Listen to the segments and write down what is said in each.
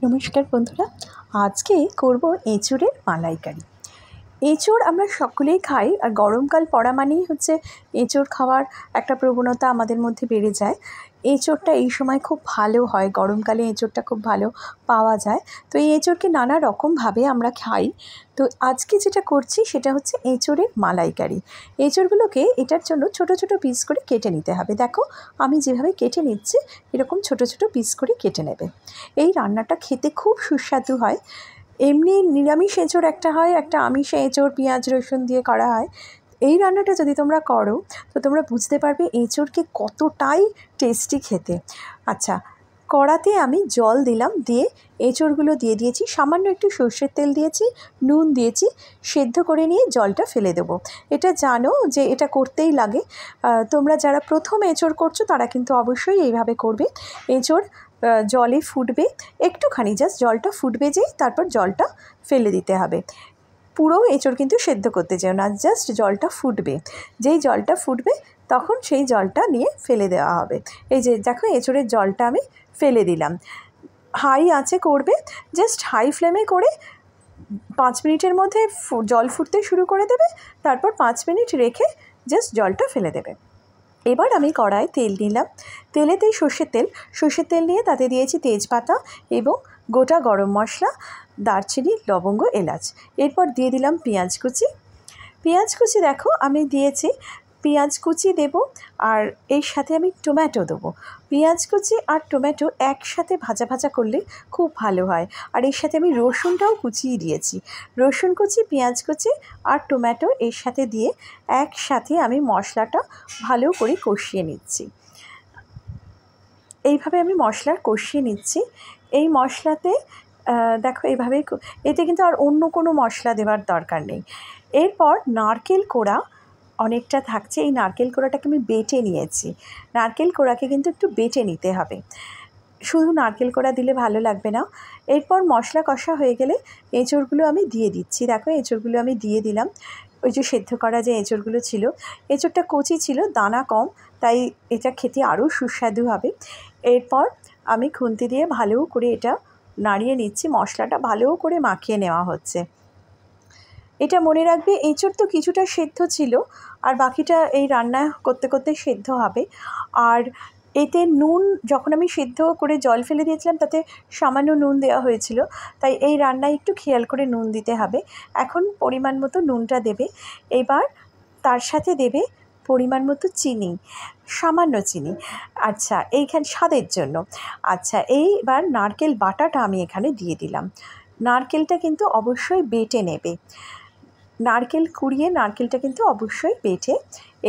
নমস্কার বন্ধুরা, আজকে করব এঁচোড়ের মালাইকারি। এঁচোড় আমরা সকলেই খাই, আর গরমকাল পড়া মানেই হচ্ছে এঁচোড় খাওয়ার একটা প্রবণতা আমাদের মধ্যে বেড়ে যায়। এঁচোড়টা এই সময় খুব ভালো হয়, গরমকালে এঁচোড়টা খুব ভালো পাওয়া যায়। তো এই এঁচোড়কে নানা রকমভাবে আমরা খাই। তো আজকে যেটা করছি সেটা হচ্ছে এঁচোড়ের মালাইকারি। এঁচোড়গুলোকে এটার জন্য ছোট ছোট পিস করে কেটে নিতে হবে। দেখো আমি যেভাবে কেটে নিচ্ছি, এরকম ছোট ছোট পিস করে কেটে নেবে। এই রান্নাটা খেতে খুব সুস্বাদু হয়। এমনি নিরামিষ এঁচোড় একটা হয়, একটা আমিষ এঁচোড় পেঁয়াজ রসুন দিয়ে করা হয়। এই রান্নাটা যদি তোমরা করো তো তোমরা বুঝতে পারবে এঁচোড়কে কতটাই টেস্টি খেতে। আচ্ছা, কড়াতে আমি জল দিলাম, দিয়ে এঁচোড়গুলো দিয়ে দিয়েছি, সামান্য একটু সর্ষের তেল দিয়েছি, নুন দিয়েছি, সেদ্ধ করে নিয়ে জলটা ফেলে দেবো। এটা জানো যে এটা করতেই লাগে। তোমরা যারা প্রথম এঁচোড় করছো তারা কিন্তু অবশ্যই এইভাবে করবে। এঁচোড় জলে ফুটবে, একটুখানি জাস্ট জলটা ফুটবে, যেই তারপর জলটা ফেলে দিতে হবে। পুরো এঁচোড় কিন্তু সেদ্ধ করতে যেও না, জাস্ট জলটা ফুটবে। যেই জলটা ফুটবে তখন সেই জলটা নিয়ে ফেলে দেওয়া হবে। এই যে দেখো এঁচোড়ের জলটা আমি ফেলে দিলাম। হাই আঁচে করবে, জাস্ট হাই ফ্লেমে করে 5 মিনিটের মধ্যে জল ফুটতে শুরু করে দেবে। তারপর 5 মিনিট রেখে জাস্ট জলটা ফেলে দেবে। এবার আমি কড়ায় তেল নিলাম, তেলেতেই সর্ষের তেল নিয়ে তাতে দিয়েছি তেজপাতা এবং গোটা গরম মশলা, দারচিনি, লবঙ্গ, এলাচ। এরপর দিয়ে দিলাম পেঁয়াজ কুচি দেখো আমি দিয়েছি। পেঁয়াজ কুচি দেবো, আর এর সাথে আমি টমেটো দেবো। পেঁয়াজ কুচি আর টমেটো একসাথে ভাজা করলে খুব ভালো হয়। আর এর সাথে আমি রসুনটাও কুচিয়ে দিয়েছি। রসুন কুচি, পেঁয়াজ কুচি আর টমেটো এর সাথে দিয়ে একসাথে আমি মশলাটা ভালো করে কষিয়ে নিচ্ছি। এইভাবে আমি মশলা কষিয়ে নিচ্ছি। এই মশলাতে দেখো এইভাবে, এতে কিন্তু আর অন্য কোনো মশলা দেওয়ার দরকার নেই। এরপর নারকেল কোড়া অনেকটা থাকছে, এই নারকেল কোড়াটাকে আমি বেটে নিয়েছি। নারকেল কোড়াকে কিন্তু একটু বেটে নিতে হবে, শুধু নারকেল কোড়া দিলে ভালো লাগবে না। এরপর মশলা কষা হয়ে গেলে এঁচোড়গুলো আমি দিয়ে দিচ্ছি। দেখো এঁচোড়গুলো আমি দিয়ে দিলাম। ওই যে সেদ্ধ করা যে এঁচোড়গুলো ছিল, এঁচোড়টা কচি ছিল, দানা কম, তাই এটা খেতে আরও সুস্বাদু হবে। এরপর আমি খুন্তি দিয়ে ভালো করে এটা নাড়িয়ে নিচ্ছি, মশলাটা ভালো করে মাখিয়ে নেওয়া হচ্ছে। এটা মনে রাখবে এঁচোড় তো কিছুটা সেদ্ধ ছিল, আর বাকিটা এই রান্না করতে করতে সেদ্ধ হবে। আর এতে নুন, যখন আমি সেদ্ধ করে জল ফেলে দিয়েছিলাম তাতে সামান্য নুন দেওয়া হয়েছিল, তাই এই রান্নায় একটু খেয়াল করে নুন দিতে হবে। এখন পরিমাণ মতো নুনটা দেবে। এবার তার সাথে দেবে পরিমাণ মতো চিনি, সামান্য চিনি। আচ্ছা, এইখানে স্বাদের জন্য। আচ্ছা, এইবার নারকেল বাটাটা আমি এখানে দিয়ে দিলাম। নারকেলটা কিন্তু অবশ্যই বেটে নেবে, নারকেল কুড়িয়ে নারকেলটা কিন্তু অবশ্যই বেটে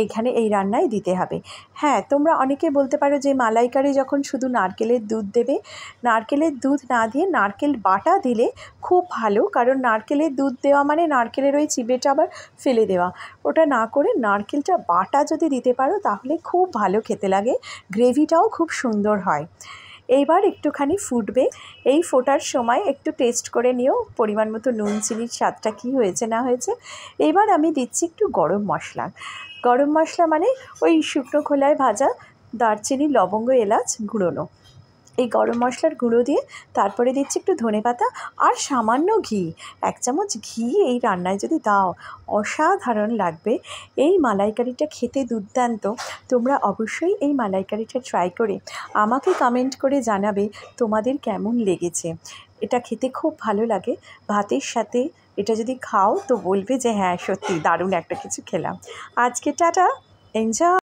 এইখানে এই রান্নায় দিতে হবে। হ্যাঁ, তোমরা অনেকে বলতে পারো যে মালাইকারি যখন শুধু নারকেলের দুধ দেবে, নারকেলের দুধ না দিয়ে নারকেল বাটা দিলে খুব ভালো, কারণ নারকেলের দুধ দেওয়া মানে নারকেলের ওই চিবেটা আবার ফেলে দেওয়া। ওটা না করে নারকেলটা বাটা যদি দিতে পারো তাহলে খুব ভালো খেতে লাগে, গ্রেভিটাও খুব সুন্দর হয়। এইবার একটুখানি ফুটবে, এই ফোটার সময় একটু টেস্ট করে নিও পরিমাণ মতো নুন চিনির স্বাদটা কী হয়েছে না হয়েছে। এবার আমি দিচ্ছি একটু গরম মশলা মানে ওই শুকনো খোলায় ভাজা দারচিনি, লবঙ্গ, এলাচ গুঁড়োনো, এই গরম মশলার গুঁড়ো দিয়ে তারপরে দিচ্ছি একটু ধনেপাতা আর সামান্য ঘি। 1 চামচ ঘি এই রান্নায় যদি দাও অসাধারণ লাগবে। এই মালাইকারিটা খেতে দুর্দান্ত। তোমরা অবশ্যই এই মালাইকারিটা ট্রাই করে আমাকে কমেন্ট করে জানাবে তোমাদের কেমন লেগেছে। এটা খেতে খুব ভালো লাগে ভাতের সাথে। এটা যদি খাও তো বলবে যে হ্যাঁ সত্যি দারুণ একটা কিছু খেলাম। আজকে টাটা, এনজয়।